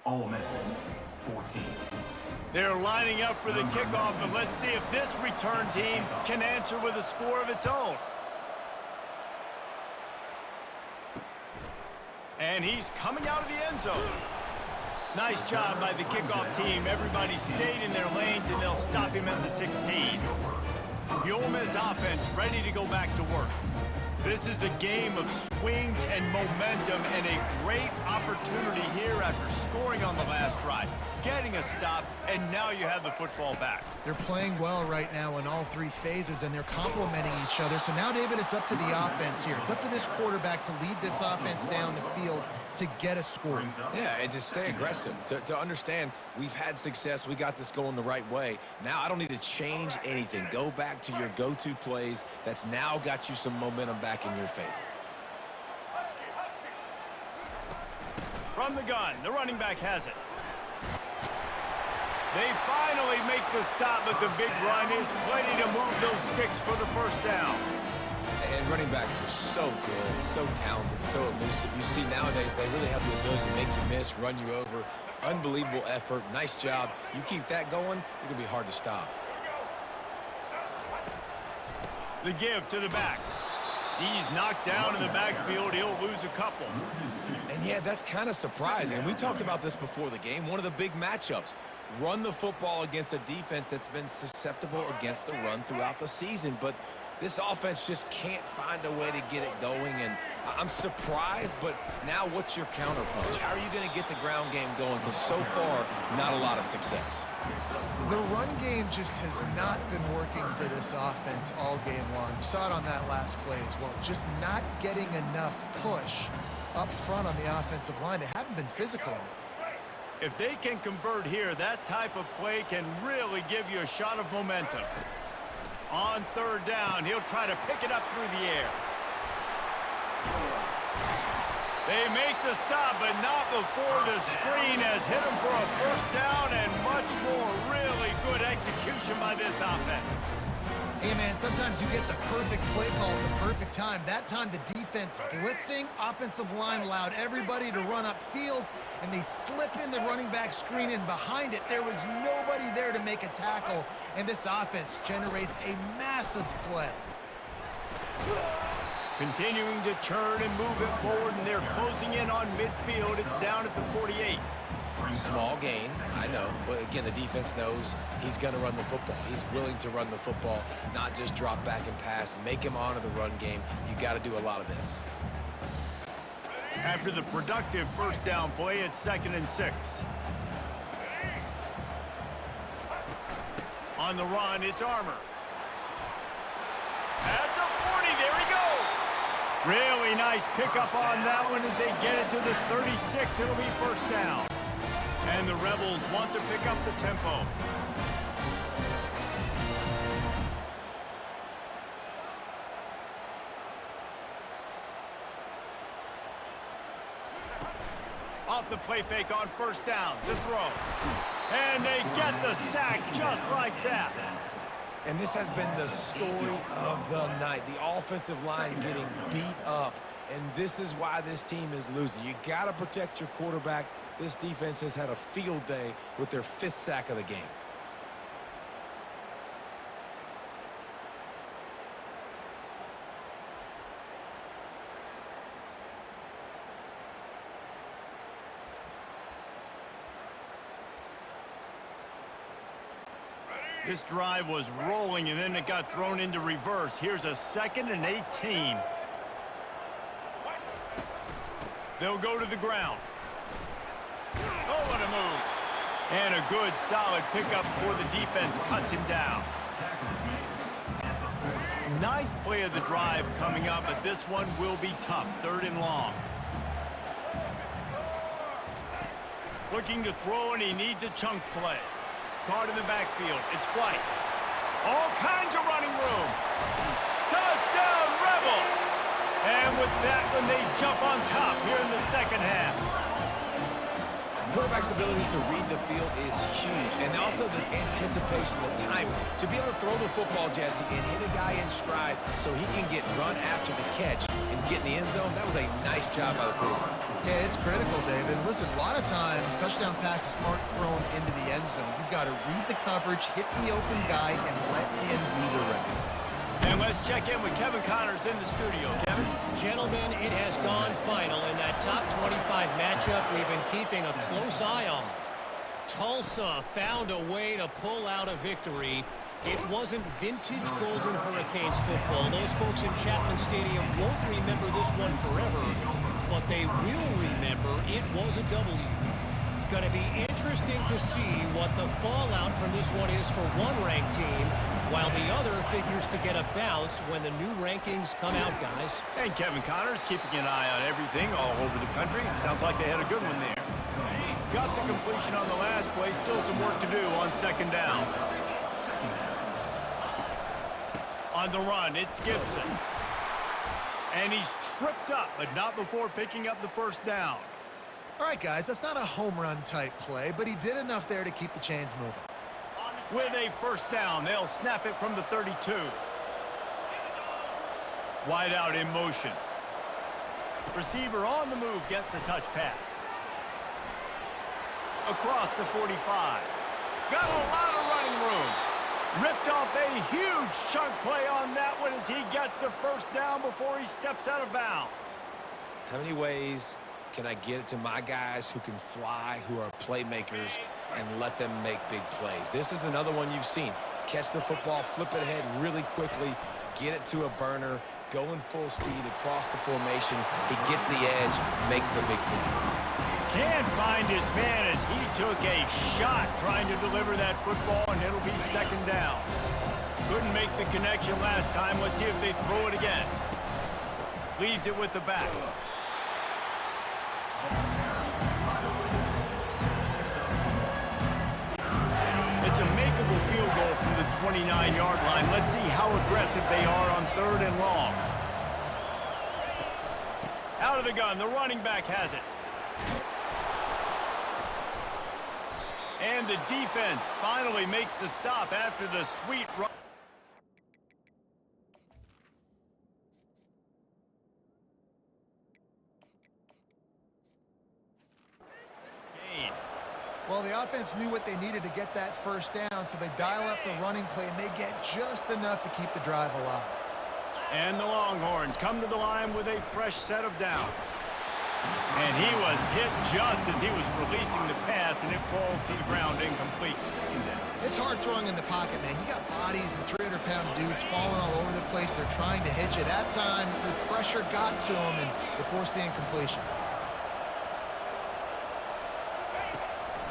Ole Miss, 14. They're lining up for the kickoff, and let's see if this return team can answer with a score of its own. And he's coming out of the end zone. Nice job by the kickoff team. Everybody stayed in their lanes, and they'll stop him at the 16. The Ole Miss offense ready to go back to work. This is a game of swings and momentum, and a great opportunity here after scoring on the last drive, getting a stop, and now you have the football back. They're playing well right now in all three phases, and they're complementing each other. So now, David, it's up to the offense here. It's up to this quarterback to lead this offense down the field to get a score. Yeah, and to stay aggressive, to understand we've had success, we got this going the right way. Now I don't need to change anything. Go back to your go-to plays. That's now got you some momentum back in your favor. From the gun, the running back has it. They finally make the stop, but the big run is plenty to move those sticks for the first down. And running backs are so good, so talented, so elusive. You see nowadays they really have the ability to make you miss, run you over. Unbelievable effort. Nice job. You keep that going, it's going to be hard to stop. The give to the back. He's knocked down in the backfield. He'll lose a couple. And yeah, that's kind of surprising. We talked about this before the game. One of the big matchups. Run the football against a defense that's been susceptible against the run throughout the season. But this offense just can't find a way to get it going. And I'm surprised, but now what's your counterpunch? How are you going to get the ground game going? Because so far, not a lot of success. The run game just has not been working for this offense all game long. You saw it on that last play as well. Just not getting enough push up front on the offensive line. They haven't been physical enough. If they can convert here, that type of play can really give you a shot of momentum. On third down, he'll try to pick it up through the air. They make the stop, but not before the screen has hit him for a first down, and much more. Really good execution by this offense. Hey, man, sometimes you get the perfect play call at the perfect time. That time, the defense blitzing, offensive line allowed everybody to run upfield, and they slip in the running back screen, and behind it, there was nobody there to make a tackle, and this offense generates a massive play. Continuing to churn and move it forward, and they're closing in on midfield. It's down at the 48. Small gain, I know, but again, the defense knows he's going to run the football. He's willing to run the football, not just drop back and pass, make him honor the run game. You got to do a lot of this. After the productive first down play, it's 2nd and 6. On the run, it's Armour. At the 40, there he goes. Really nice pickup on that one as they get it to the 36. It'll be first down. And the Rebels want to pick up the tempo. Off the play fake on first down, the throw. And they get the sack just like that. And this has been the story of the night. The offensive line getting beat up. And this is why this team is losing. You got to protect your quarterback. This defense has had a field day with their 5th sack of the game. This drive was rolling, and then it got thrown into reverse. Here's a 2nd and 18. They'll go to the ground. Oh, what a move. And a good, solid pickup before the defense cuts him down. 9th play of the drive coming up, but this one will be tough. 3rd and long. Looking to throw, and he needs a chunk play. Guard in the backfield. It's White. All kinds of running room. Touchdown, Rebels! And with that one, they jump on top here in the second half. quarterback's ability to read the field is huge, and also the anticipation, the timing. To be able to throw the football, Jesse, and hit a guy in stride so he can get run after the catch and get in the end zone, that was a nice job by the quarterback. Yeah, it's critical, David. Listen, a lot of times, touchdown passes aren't thrown into the end zone. You've got to read the coverage, hit the open guy, and let him do the rest. And let's check in with Kevin Connors in the studio. Kevin? Gentlemen, it has gone final in that top 25 matchup we've been keeping a close eye on. Tulsa found a way to pull out a victory. It wasn't vintage Golden Hurricanes football. Those folks in Chapman Stadium won't remember this one forever, but they will remember it was a W. Going to be interesting to see what the fallout from this one is for one ranked team, while the other figures to get a bounce when the new rankings come out, guys. And Kevin Connors keeping an eye on everything all over the country. Sounds like they had a good one there. Got the completion on the last play. Still some work to do on second down. On the run, it's Gibson. And he's tripped up, but not before picking up the first down. All right, guys, that's not a home run type play, but he did enough there to keep the chains moving. With a first down, they'll snap it from the 32. Wide out in motion. Receiver on the move gets the touch pass. Across the 45. Got a lot of running room. Ripped off a huge chunk play on that one as he gets the first down before he steps out of bounds. How many ways can I get it to my guys who can fly, who are playmakers, and let them make big plays? This is another one you've seen. Catch the football, flip it ahead really quickly, get it to a burner, going full speed across the formation. He gets the edge, makes the big play. Can't find his man as he took a shot trying to deliver that football, and it'll be second down. Couldn't make the connection last time. Let's see if they throw it again. Leaves it with the back. It's a makeable field goal from the 29-yard line. Let's see how aggressive they are on third and long. Out of the gun, the running back has it. And the defense finally makes the stop after the sweet run. Well, the offense knew what they needed to get that first down, so they dial up the running play, and they get just enough to keep the drive alive. And the Longhorns come to the line with a fresh set of downs. And he was hit just as he was releasing the pass, and it falls to the ground incomplete. It's hard throwing in the pocket, man. You got bodies and 300-pound dudes falling all over the place. They're trying to hit you. That time, the pressure got to him, and it forced the incompletion.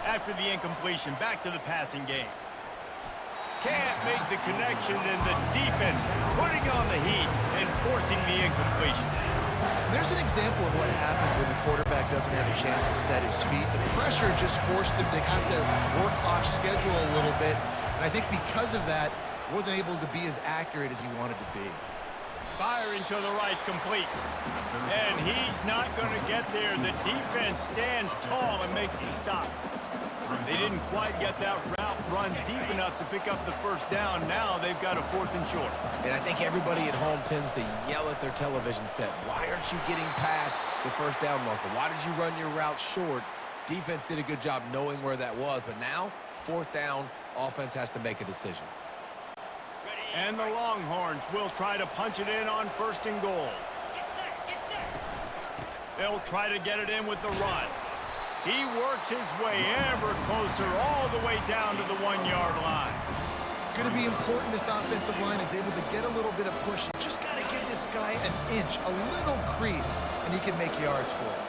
After the incompletion, back to the passing game. Can't make the connection, and the defense putting on the heat and forcing the incompletion. There's an example of what happens when the quarterback doesn't have a chance to set his feet. The pressure just forced him to have to work off schedule a little bit, and I think because of that, he wasn't able to be as accurate as he wanted to be. Firing to the right, complete. And he's not going to get there. The defense stands tall and makes the stop. They didn't quite get that route run deep enough to pick up the first down. Now they've got a 4th and short. And I think everybody at home tends to yell at their television set. Why aren't you getting past the first down marker? Why did you run your route short? Defense did a good job knowing where that was, but now, 4th down, offense has to make a decision. And the Longhorns will try to punch it in on 1st and goal. They'll try to get it in with the run. He works his way ever closer all the way down to the 1-yard line. It's going to be important this offensive line is able to get a little bit of push. You just got to give this guy an inch, a little crease, and he can make yards for it.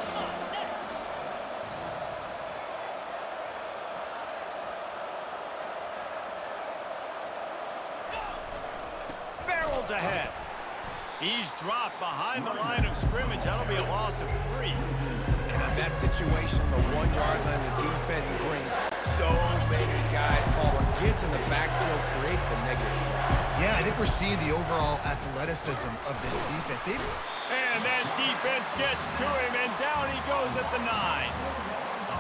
Barrels ahead. He's dropped behind the line of scrimmage. That'll be a loss of 3. And in that situation, the 1-yard line, the defense brings so many guys. Palmer gets in the backfield, creates the negative play. Yeah, I think we're seeing the overall athleticism of this defense. And that defense gets to him, and down he goes at the 9.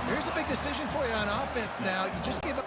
Here's a big decision for you on offense now. You just gave up.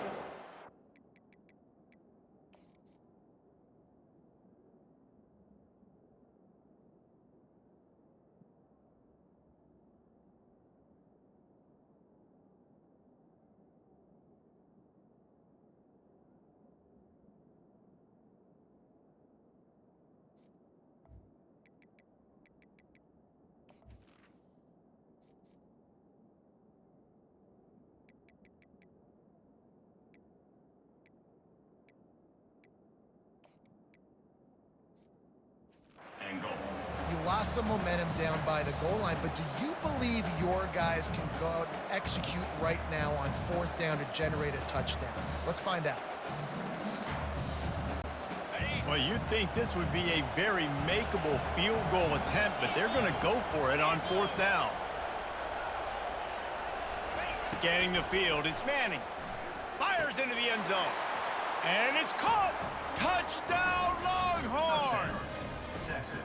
And goal. You lost some momentum down by the goal line, but do you believe your guys can go out and execute right now on 4th down to generate a touchdown? Let's find out. Well, you'd think this would be a very makeable field goal attempt, but they're going to go for it on 4th down. Scanning the field, it's Manning. Fires into the end zone. And it's caught! Touchdown, Longhorns! Texas.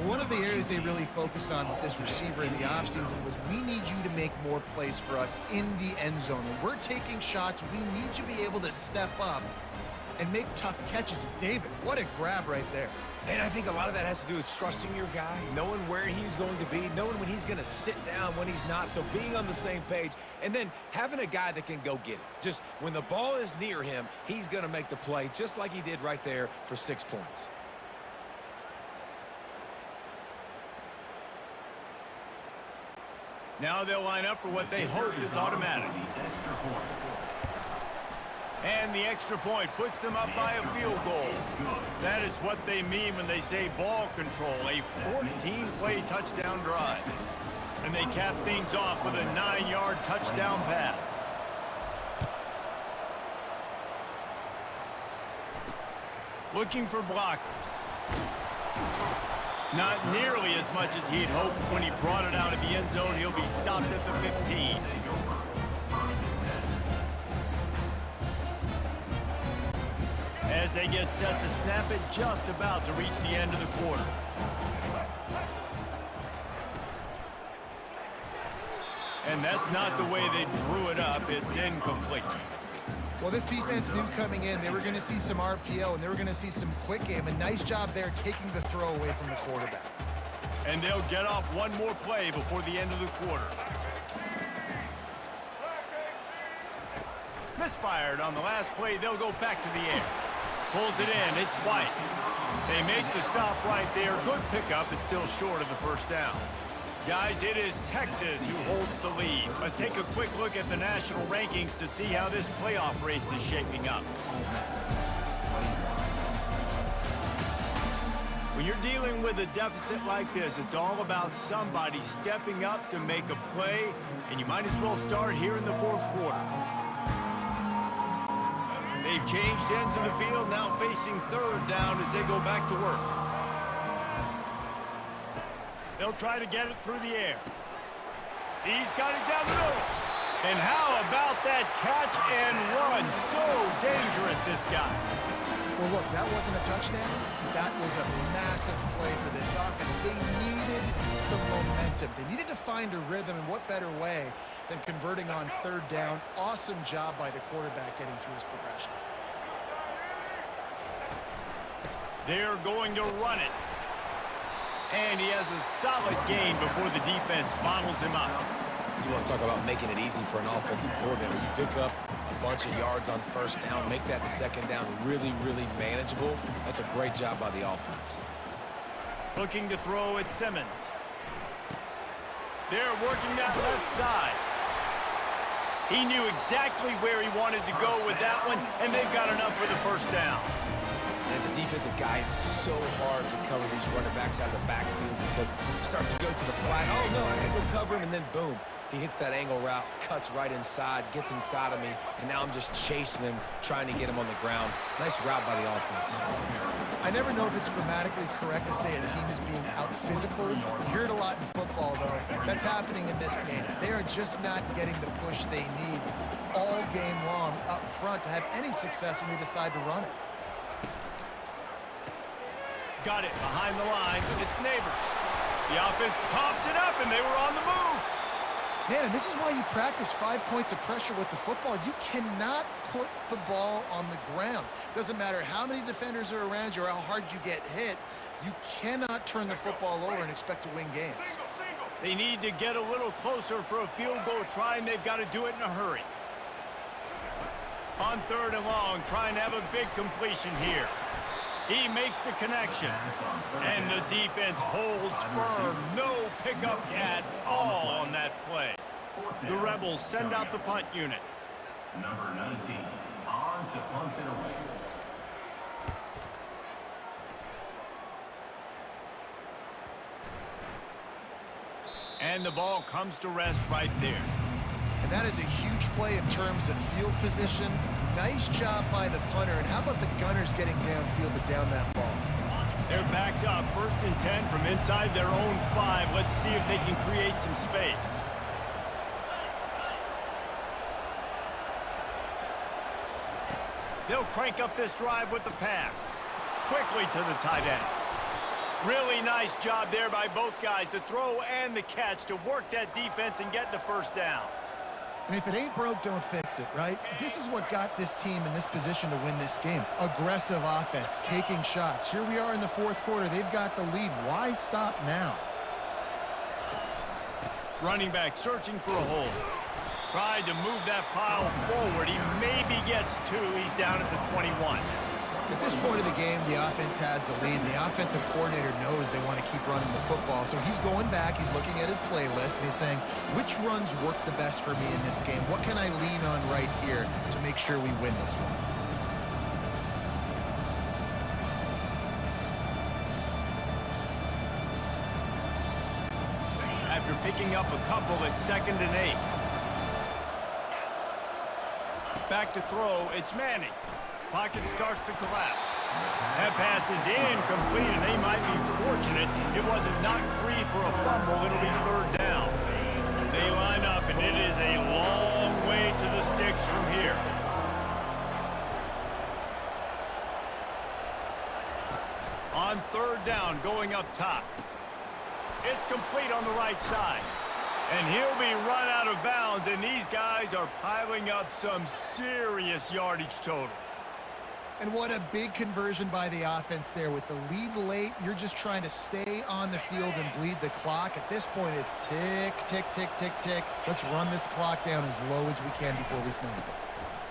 One of the areas they really focused on with this receiver in the offseason was we need you to make more plays for us in the end zone. When we're taking shots, we need you to be able to step up and make tough catches. And David, what a grab right there. And I think a lot of that has to do with trusting your guy, knowing where he's going to be, knowing when he's going to sit down, when he's not, so being on the same page, and then having a guy that can go get it. Just when the ball is near him, he's going to make the play, just like he did right there for 6 points. Now they'll line up for what they hope is automatic. Extra point. And the extra point puts them up by a field goal. That is what they mean when they say ball control, a 14-play touchdown drive. And they cap things off with a 9-yard touchdown pass. Looking for blockers. Not nearly as much as he'd hoped when he brought it out of the end zone. He'll be stopped at the 15. As they get set to snap it, just about to reach the end of the quarter. And that's not the way they drew it up. It's incomplete. Well, this defense knew coming in they were going to see some RPO and they were going to see some quick game. A nice job there taking the throw away from the quarterback. And they'll get off one more play before the end of the quarter. Misfired on the last play. They'll go back to the air. Pulls it in. It's White. They make the stop right there. Good pickup. It's still short of the first down. Guys, it is Texas who holds the lead. Let's take a quick look at the national rankings to see how this playoff race is shaping up. When you're dealing with a deficit like this, it's all about somebody stepping up to make a play, and you might as well start here in the fourth quarter. They've changed ends of the field, now facing third down as they go back to work. They'll try to get it through the air. He's got it down the middle. And how about that catch and run? So dangerous, this guy. Well, look, that wasn't a touchdown. That was a massive play for this offense. They needed some momentum. They needed to find a rhythm, and what better way than converting on third down. Awesome job by the quarterback getting through his progression. They're going to run it. And he has a solid gain before the defense bottles him up. You want to talk about making it easy for an offensive coordinator. You pick up a bunch of yards on first down, make that second down really, really manageable. That's a great job by the offense. Looking to throw at Simmons. They're working that left side. He knew exactly where he wanted to go with that one, and they've got enough for the first down. As a defensive guy, it's so hard to cover these running backs out of the backfield because you start to go to the flat. Oh, no, I got to go cover him, and then boom. He hits that angle route, cuts right inside, gets inside of me, and now I'm just chasing him, trying to get him on the ground. Nice route by the offense. I never know if it's grammatically correct to say a team is being out-physicaled. You hear it a lot in football, though. That's happening in this game. They are just not getting the push they need all game long up front to have any success when they decide to run it. Got it behind the line. It's Neighbors. The offense coughs it up, and they were on the move. Man, and this is why you practice 5 points of pressure with the football. You cannot put the ball on the ground. Doesn't matter how many defenders are around you or how hard you get hit. You cannot turn the football over and expect to win games. They need to get a little closer for a field goal try, and they've got to do it in a hurry. On 3rd and long, trying to have a big completion here. He makes the connection, and the defense holds firm. No pickup at all on that play. The Rebels send out the punt unit. Number 19, on to punt it away. And the ball comes to rest right there. And that is a huge play in terms of field position. Nice job by the punter. And how about the Gunners getting downfield to down that ball? They're backed up, 1st and 10 from inside their own 5. Let's see if they can create some space. They'll crank up this drive with the pass. Quickly to the tight end. Really nice job there by both guys to throw and the catch to work that defense and get the 1st down. And if it ain't broke, don't fix it, right? This is what got this team in this position to win this game. Aggressive offense, taking shots. Here we are in the 4th quarter. They've got the lead. Why stop now? Running back searching for a hole. Tried to move that pile forward. He maybe gets 2. He's down at the 21. At this point of the game, the offense has the lead, and the offensive coordinator knows they want to keep running the football. So he's going back, he's looking at his playlist, and he's saying, which runs work the best for me in this game? What can I lean on right here to make sure we win this one? After picking up a couple at 2nd and 8. Back to throw, it's Manning. Pocket starts to collapse. That pass is incomplete, and they might be fortunate it wasn't knocked free for a fumble. It'll be 3rd down. They line up, and it is a long way to the sticks from here. On 3rd down, going up top. It's complete on the right side. And he'll be run out of bounds, and these guys are piling up some serious yardage totals. And what a big conversion by the offense there. With the lead late, you're just trying to stay on the field and bleed the clock. At this point, it's tick, tick, tick, tick, tick. Let's run this clock down as low as we can before we snap it.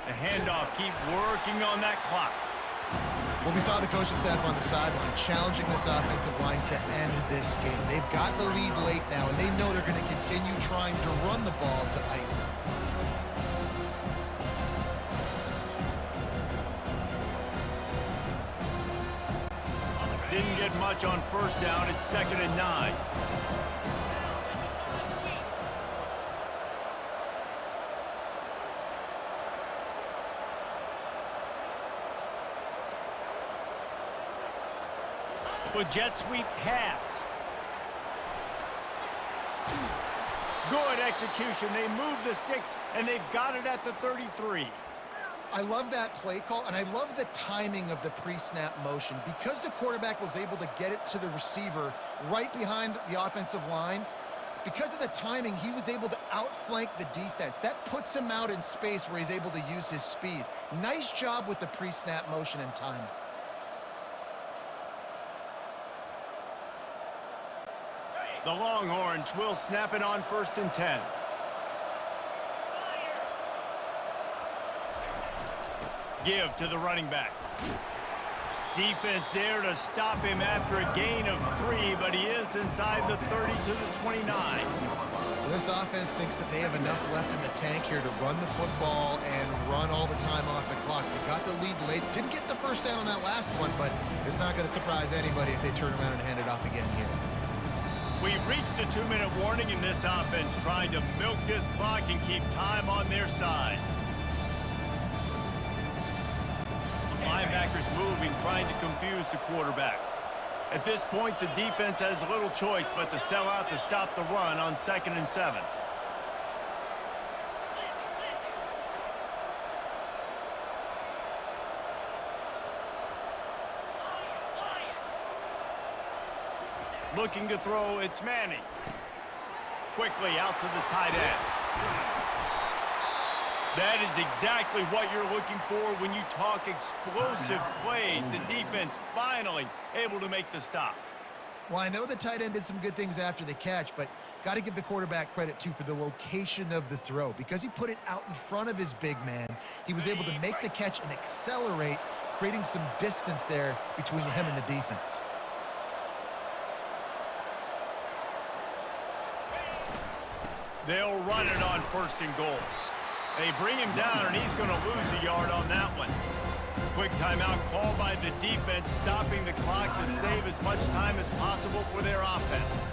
The handoff, keep working on that clock. Well, we saw the coaching staff on the sideline challenging this offensive line to end this game. They've got the lead late now, and they know they're going to continue trying to run the ball to ice it. Didn't get much on 1st down. It's 2nd and 9. With jet sweep pass. Good execution. They move the sticks, and they've got it at the 33. I love that play call, and I love the timing of the pre-snap motion. Because the quarterback was able to get it to the receiver right behind the offensive line, because of the timing, he was able to outflank the defense. That puts him out in space where he's able to use his speed. Nice job with the pre-snap motion and time. The Longhorns will snap it on 1st and 10. Give to the running back. Defense there to stop him after a gain of 3, but he is inside the 30 to the 29. This offense thinks that they have enough left in the tank here to run the football and run all the time off the clock. They got the lead late. Didn't get the 1st down on that last one, but it's not going to surprise anybody if they turn around and hand it off again here. We've reached the 2-minute warning in this offense, trying to milk this clock and keep time on their side. Linebackers moving, trying to confuse the quarterback. At this point, the defense has little choice but to sell out to stop the run on 2nd and 7. Looking to throw, it's Manning. Quickly out to the tight end. That is exactly what you're looking for when you talk explosive plays. The defense finally able to make the stop. Well, I know the tight end did some good things after the catch, but got to give the quarterback credit, too, for the location of the throw. Because he put it out in front of his big man, he was able to make the catch and accelerate, creating some distance there between him and the defense. They'll run it on 1st and goal. They bring him down, and he's going to lose a yard on that one. Quick timeout call by the defense, stopping the clock to save as much time as possible for their offense.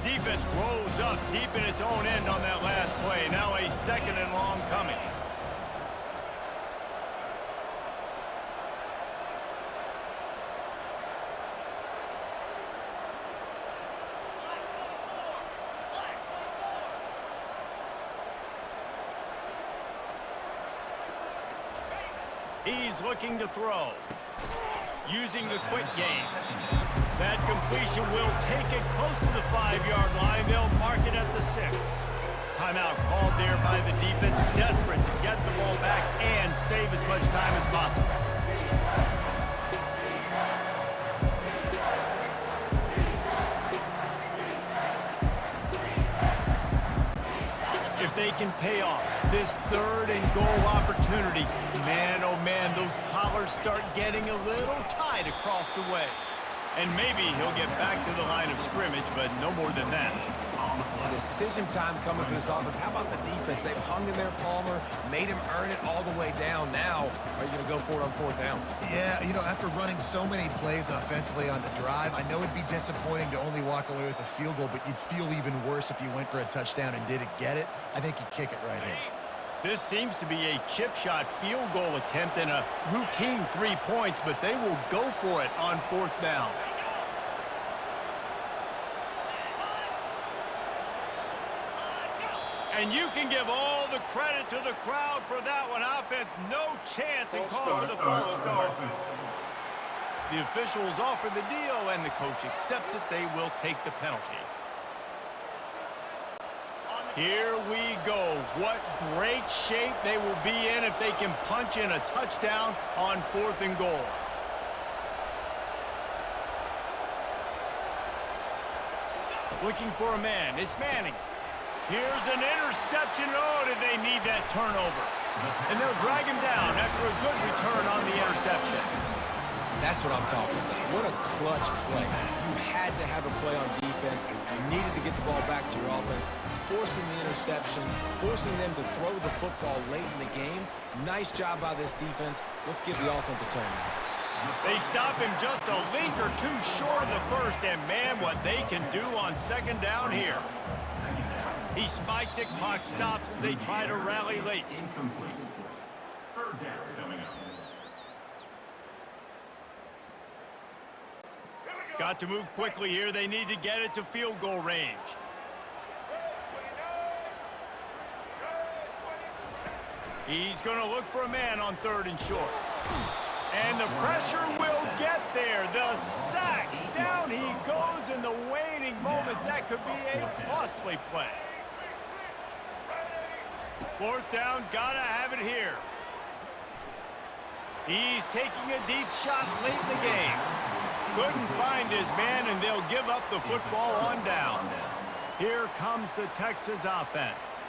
Defense rolls up deep in its own end on that last play. Now a 2nd and long coming. He's looking to throw. Using the quick game. That completion will take it close to the 5-yard line. They'll mark it at the 6. Timeout called there by the defense, desperate to get the ball back and save as much time as possible. If they can pay off this 3rd and goal opportunity, man, oh man, those collars start getting a little tight across the way. And maybe he'll get back to the line of scrimmage, but no more than that. Decision time coming for this offense. How about the defense? They've hung in there, Palmer, made him earn it all the way down. Now, are you going to go for it on 4th down? Yeah, you know, after running so many plays offensively on the drive, I know it'd be disappointing to only walk away with a field goal, but you'd feel even worse if you went for a touchdown and didn't get it. I think you kick it right here. This seems to be a chip shot field goal attempt and a routine 3 points, but they will go for it on 4th down. And you can give all the credit to the crowd for that one. Offense, no chance and call for the false start. The officials offer the deal, and the coach accepts it. They will take the penalty. Here we go. What great shape they will be in if they can punch in a touchdown on 4th and goal. Looking for a man. It's Manning. Here's an interception. Oh, did they need that turnover? And they'll drag him down after a good return on the interception. That's what I'm talking about. What a clutch play. You had to have a play on defense. You needed to get the ball back to your offense. Forcing the interception, forcing them to throw the football late in the game. Nice job by this defense. Let's give the offense a turn now. They stop him just a link or two short of the 1st, and man, what they can do on 2nd down here. He spikes it, clock stops as they try to rally late. Incomplete. 3rd down coming up. Got to move quickly here. They need to get it to field goal range. He's going to look for a man on 3rd and short. And the pressure will get there. The sack. Down he goes in the waning moments. That could be a costly play. 4th down, gotta have it here. He's taking a deep shot late in the game. Couldn't find his man, and they'll give up the football on downs. Here comes the Texas offense.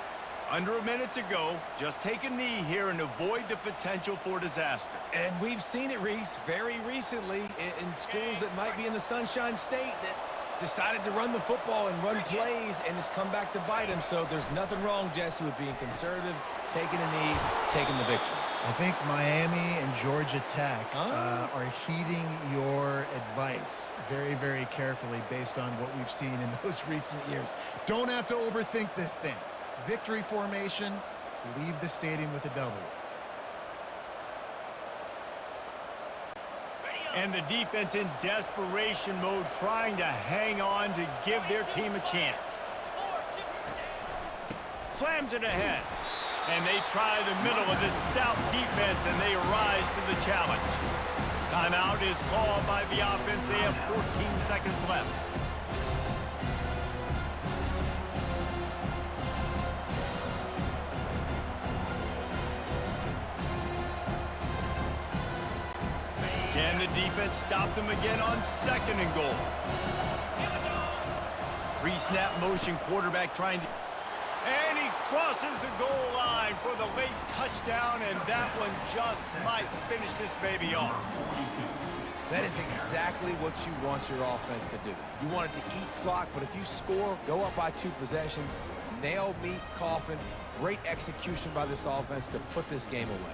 Under a minute to go. Just take a knee here and avoid the potential for disaster. And we've seen it, Reese, very recently in schools that might be in the Sunshine State that decided to run the football and run plays, and it's come back to bite him. So there's nothing wrong, Jesse, with being conservative, taking a knee, taking the victory. I think Miami and Georgia Tech are heeding your advice very, very carefully based on what we've seen in those recent years. Don't have to overthink this thing. Victory formation, leave the stadium with a W. And the defense in desperation mode, trying to hang on to give their team a chance. Slams it ahead. And they try the middle of this stout defense, and they rise to the challenge. Timeout is called by the offense. They have 14 seconds left. Can the defense stop them again on 2nd and goal? Pre-snap motion quarterback trying to... And he crosses the goal line for the late touchdown, and that one just might finish this baby off. That is exactly what you want your offense to do. You want it to eat clock, but if you score, go up by 2 possessions, nail, meet, coffin. Great execution by this offense to put this game away.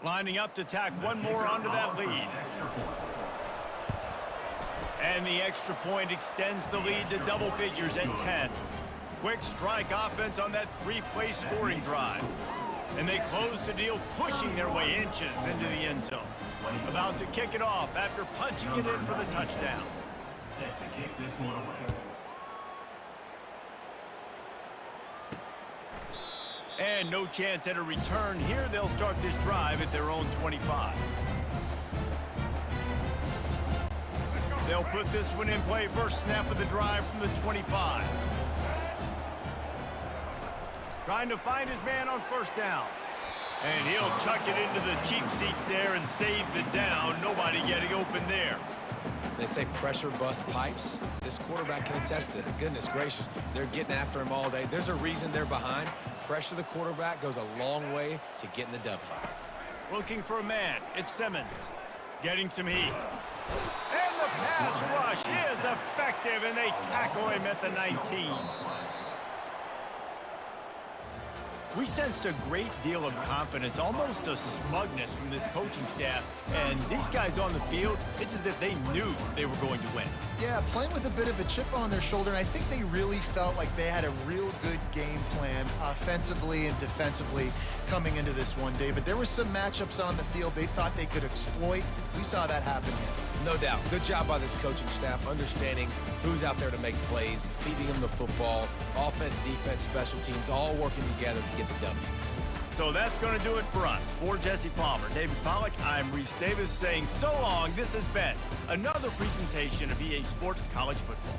Lining up to tack one more onto that lead. And the extra point extends the lead to double figures at 10. Quick strike offense on that 3-play scoring drive. And they close the deal, pushing their way inches into the end zone. About to kick it off after punching it in for the touchdown. Set to kick this one away. And no chance at a return here. They'll start this drive at their own 25. They'll put this one in play. First snap of the drive from the 25. Trying to find his man on 1st down. And he'll chuck it into the cheap seats there and save the down. Nobody getting open there. They say pressure bust pipes. This quarterback can attest to it. Goodness gracious, they're getting after him all day. There's a reason they're behind. Pressure the quarterback goes a long way to getting the W. Looking for a man. It's Simmons. Getting some heat. And the pass rush is effective, and they tackle him at the 19. We sensed a great deal of confidence, almost a smugness from this coaching staff. And these guys on the field, it's as if they knew they were going to win. Yeah, playing with a bit of a chip on their shoulder, and I think they really felt like they had a real good game plan offensively and defensively coming into this one, David. There were some matchups on the field they thought they could exploit. We saw that happen here. No doubt. Good job by this coaching staff, understanding who's out there to make plays, feeding them the football, offense, defense, special teams, all working together to get the W. So that's going to do it for us. For Jesse Palmer, David Pollack, I'm Reese Davis saying so long. This has been another presentation of EA Sports College Football.